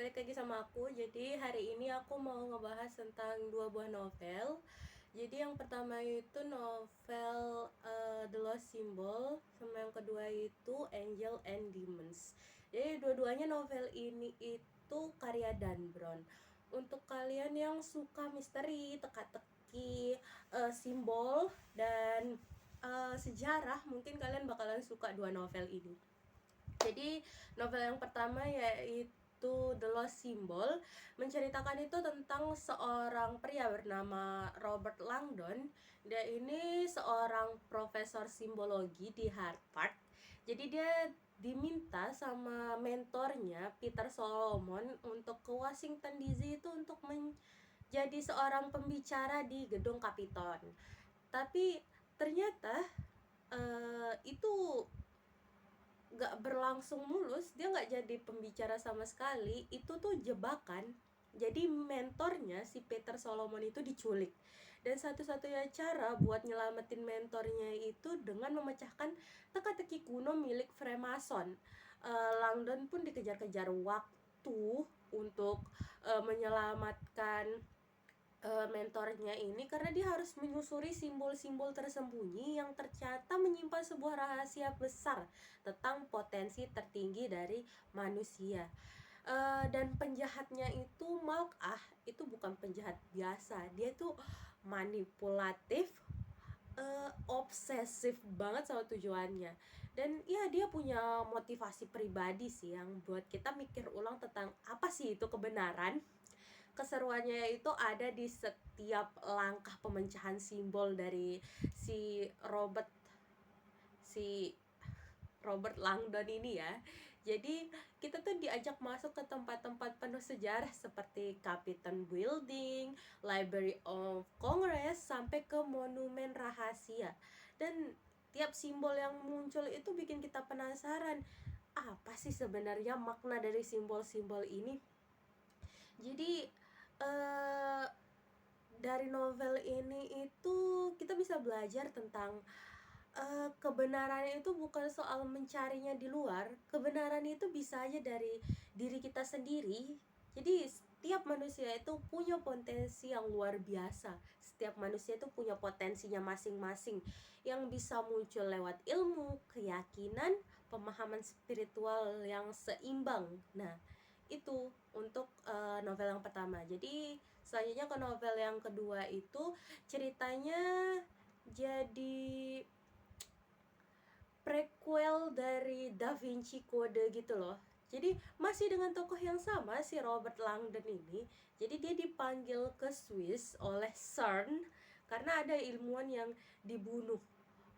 balik lagi sama aku. Jadi hari ini aku mau ngebahas tentang dua buah novel. Jadi yang pertama itu novel The Lost Symbol, sama yang kedua itu Angel and Demons. Jadi dua-duanya novel ini itu karya Dan Brown. Untuk kalian yang suka misteri, teka-teki, simbol dan sejarah, mungkin kalian bakalan suka dua novel ini. Jadi novel yang pertama yaitu The Lost Symbol, menceritakan itu tentang seorang pria bernama Robert Langdon. Dia ini seorang profesor simbologi di Harvard. Jadi dia diminta sama mentornya Peter Solomon untuk ke Washington DC itu untuk menjadi seorang pembicara di gedung Capitol. Tapi ternyata itu gak berlangsung mulus, dia gak jadi pembicara sama sekali. Itu tuh jebakan. Jadi mentornya si Peter Solomon itu diculik, dan satu-satunya cara buat nyelamatin mentornya itu dengan memecahkan teka-teki kuno milik Freemason. Langdon pun dikejar-kejar waktu untuk menyelamatkan mentornya ini, karena dia harus menyusuri simbol-simbol tersembunyi yang ternyata menyimpan sebuah rahasia besar tentang potensi tertinggi dari manusia. Dan penjahatnya itu itu bukan penjahat biasa, dia tuh manipulatif, obsesif banget sama tujuannya. Dan ya, dia punya motivasi pribadi sih yang buat kita mikir ulang tentang apa sih itu kebenaran. Keseruannya itu ada di setiap langkah pemecahan simbol dari si si Robert Langdon ini ya. Jadi kita tuh diajak masuk ke tempat-tempat penuh sejarah seperti Capitol Building, Library of Congress, sampai ke monumen rahasia. Dan tiap simbol yang muncul itu bikin kita penasaran, apa sih sebenarnya makna dari simbol-simbol ini. Jadi dari novel ini itu kita bisa belajar tentang kebenaran itu bukan soal mencarinya di luar. Kebenaran itu bisa aja dari diri kita sendiri. Jadi setiap manusia itu punya potensi yang luar biasa. Setiap manusia itu punya potensinya masing-masing yang bisa muncul lewat ilmu, keyakinan, pemahaman spiritual yang seimbang. Nah, itu untuk novel yang pertama. Jadi selanjutnya ke novel yang kedua, itu ceritanya jadi prequel dari Da Vinci Code gitu loh. Jadi masih dengan tokoh yang sama, si Robert Langdon ini. Jadi dia dipanggil ke Swiss oleh CERN karena ada ilmuwan yang dibunuh.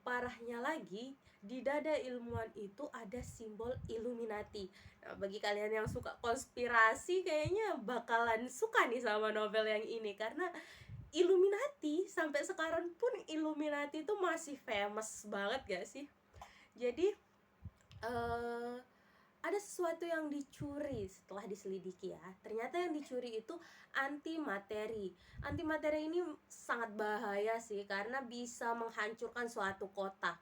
Parahnya lagi, di dada ilmuwan itu ada simbol Illuminati. Nah, bagi kalian yang suka konspirasi, kayaknya bakalan suka nih sama novel yang ini, karena Illuminati sampai sekarang pun Illuminati itu masih famous banget gak sih? Jadi ada sesuatu yang dicuri setelah diselidiki ya. Ternyata yang dicuri itu antimateri. Antimateri ini sangat bahaya sih, karena bisa menghancurkan suatu kota.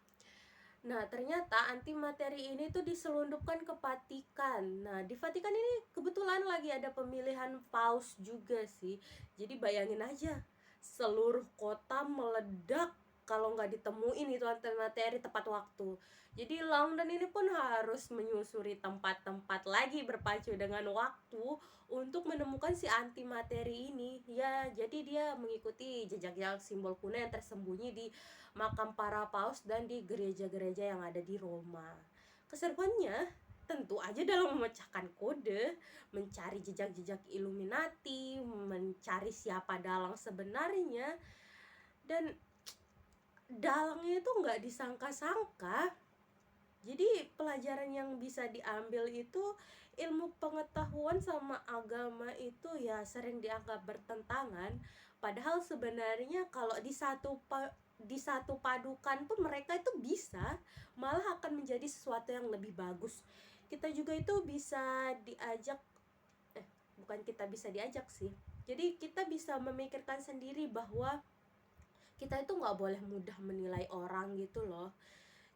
Nah, ternyata antimateri ini tuh diselundupkan ke Vatikan. Nah, di Vatikan ini kebetulan lagi ada pemilihan paus juga sih. Jadi bayangin aja, seluruh kota meledak kalau nggak ditemuin itu antimateri tepat waktu. Jadi London ini pun harus menyusuri tempat-tempat lagi berpacu dengan waktu untuk menemukan si antimateri ini. Ya, jadi dia mengikuti jejak-jejak simbol kuno yang tersembunyi di makam para paus dan di gereja-gereja yang ada di Roma. Keseruannya tentu aja dalam memecahkan kode, mencari jejak-jejak Illuminati, mencari siapa dalang sebenarnya. Dan dalangnya itu nggak disangka-sangka. Jadi pelajaran yang bisa diambil itu, ilmu pengetahuan sama agama itu ya sering dianggap bertentangan. Padahal sebenarnya kalau disatu padukan pun mereka itu bisa malah akan menjadi sesuatu yang lebih bagus. Kita juga itu bisa diajak, bukan kita bisa diajak sih. Jadi kita bisa memikirkan sendiri bahwa kita itu nggak boleh mudah menilai orang gitu loh.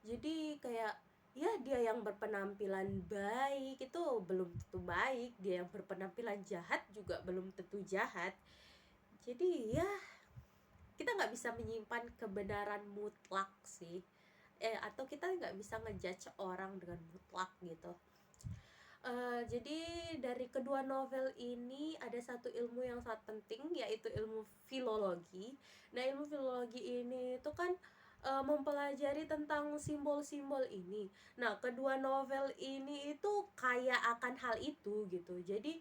Jadi kayak ya dia yang berpenampilan baik itu belum tentu baik, dia yang berpenampilan jahat juga belum tentu jahat. Jadi ya kita nggak bisa menyimpan kebenaran mutlak sih, atau kita nggak bisa ngejudge orang dengan mutlak gitu. Jadi dari kedua novel ini ada satu ilmu yang sangat penting, yaitu ilmu filologi. Nah, ilmu filologi ini itu kan mempelajari tentang simbol-simbol ini. Nah, kedua novel ini itu kaya akan hal itu gitu. Jadi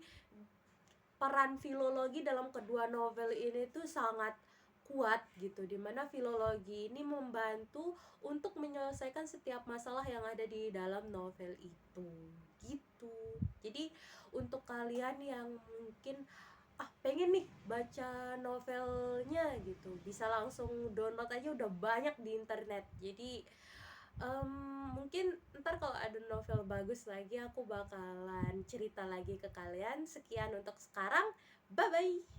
peran filologi dalam kedua novel ini tuh sangat kuat gitu, dimana filologi ini membantu untuk menyelesaikan setiap masalah yang ada di dalam novel itu gitu. Jadi untuk kalian yang mungkin pengen nih baca novelnya gitu, bisa langsung download aja, udah banyak di internet. Jadi mungkin ntar kalau ada novel bagus lagi aku bakalan cerita lagi ke kalian. Sekian untuk sekarang, bye bye.